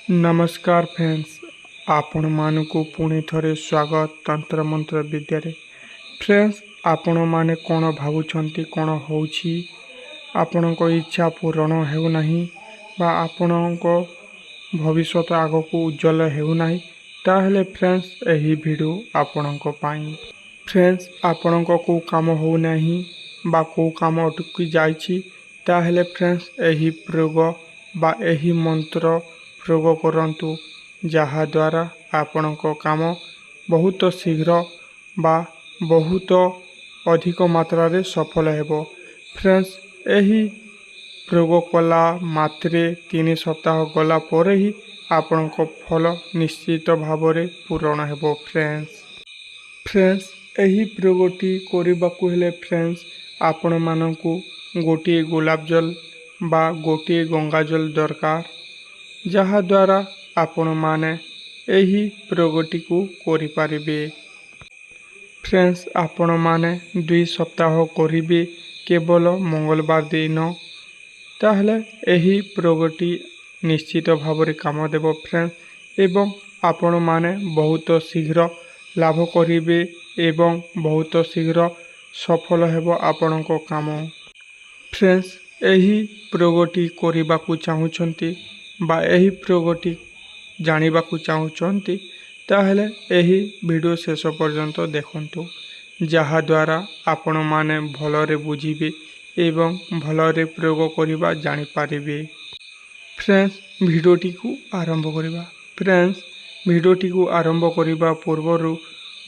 नमस्कार फ्रेंड्स, आपण मानकु पुणी थरे स्वागत तंत्र मंत्र विद्यारे। फ्रेंड्स, आपण माने कौन भावुंट कौन होउछि आपण इच्छा पूरण हेउना बा आपण भविष्य आग को उज्जवल हेउना ताहले फ्रेंड्स एही वीडियो आपण फ्रेंड्स आपण को काम होउना बा को काम अटकी जाइछि ताहले फ्रेंड्स एही प्रयोग बा एही मंत्र प्रयोग करंतु जहा द्वारा आपणक काम बहुत शीघ्र बा बहुत अधिक मात्रा रे सफल हेबो। फ्रेंड्स एही प्रयोग कला मात्रे 3 सप्ताह गला परे ही आपणक फल निश्चित भाव रे पूर्ण हेबो। फ्रेंड्स एही प्रयोगटी करबाकू हेले फ्रेंड्स आपण मानकू गोटे गुलाब जल बा गोटे गंगा जल दरकार जहा द्वारा आपण माने एही प्रयोगटी को करि पारिबे। फ्रेंड्स आपण माने 2 सप्ताह करिबे केवल मंगलवार दिन ताहले एही प्रयोगटी निश्चित भाव रे काम देबो। फ्रेंड्स एवं आपण माने बहुत शीघ्र लाभ करिबे एवं बहुत शीघ्र सफल हेबो आपणको काम। फ्रेंड्स एही प्रयोगटी करिबाकू चाहुछंती बा एही प्रयोगटी जानिबाकू चाहुछंती ताहले एही वीडियो शेष पर्यंत देखंतु जहा द्वारा आपण माने भलरे बुझिबे एवं भलरे प्रयोग करिबा जानि पारिबे। फ्रेंड्स वीडियोटी को आरंभ करिबा। फ्रेंड्स वीडियोटी को आरंभ करिबा पूर्वरु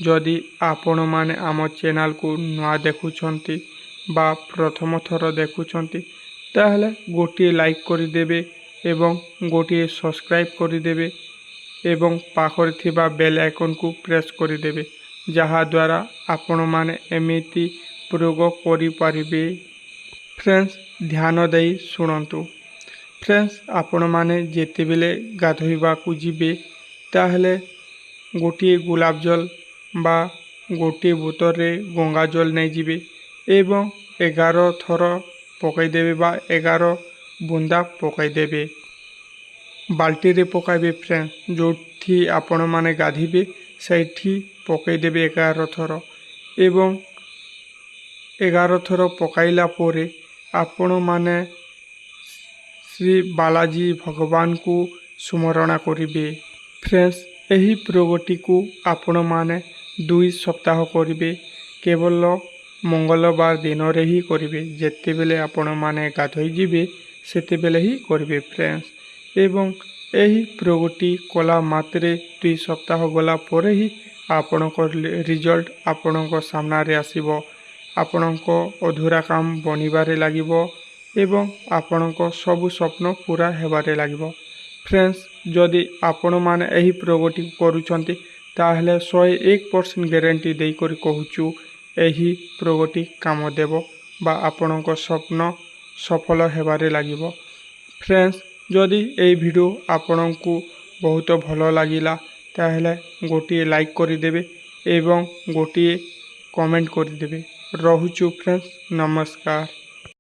जदि आपण माने आम चैनल को नुआ देखुछंती बा प्रथम थर देखुछंती ताहले गोटे लाइक करिदेबे एवं गोटे सब्सक्राइब करिदेबे एवं पाखरे थिबा बेल आइकन को प्रेस करिदेबे जहा द्वारा आपण माने एमिति प्रयोग करि पारिबे। फ्रेंड्स ध्यान देई सुनंतु। फ्रेंड्स आपण माने जेतेबेले गाधोइबा को जिबे ताहले गोटे गुलाब जल बा गोटे बोतल रे गंगा जल नै जिबे एवं 11 थर पकाई देबे बा 11 बुंदा पकाई देबे बाल्टी रे पकाइबे। फ्रेंड्स जोठी आपण माने गाधिबे सेठी पकाई देबे 11 थर एवं 11 थर पकाइला पोरे आपण माने श्री बालाजी भगवान को स्मरण करिबे। फ्रेंड्स एही प्रयोगटी को आपण माने 2 सप्ताह करिबे केवल मंगलवार दिन रे ही करिबे जेते बेले आपण माने गाधोई जिबे सेते बेले ही करिबे। फ्रेंड्स एवं एही प्रयोगटी कला मात्रे 2 सप्ताह गला परे ही आपणको रिजल्ट आपणको सामना रे आसीबो आपणको अधूरा काम बनिबारे लागिबो एवं आपणको सब स्वप्न पूरा हेबारे लागिबो। फ्रेंड्स जदि आपण माने एही प्रयोगटी करूछंती ताहले 101% गारंटी देई करी कहूछु एही प्रयोगटी काम देबो बा आपणको स्वप्न सफल हेबारे लागिबो। फ्रेंड्स जदि एही वीडियो आपणको बहुत भलो लागिला ताहले गोटे लाइक करिदेबे एवं गोटे कमेंट करिदेबे। रहुछु फ्रेंड्स, नमस्कार।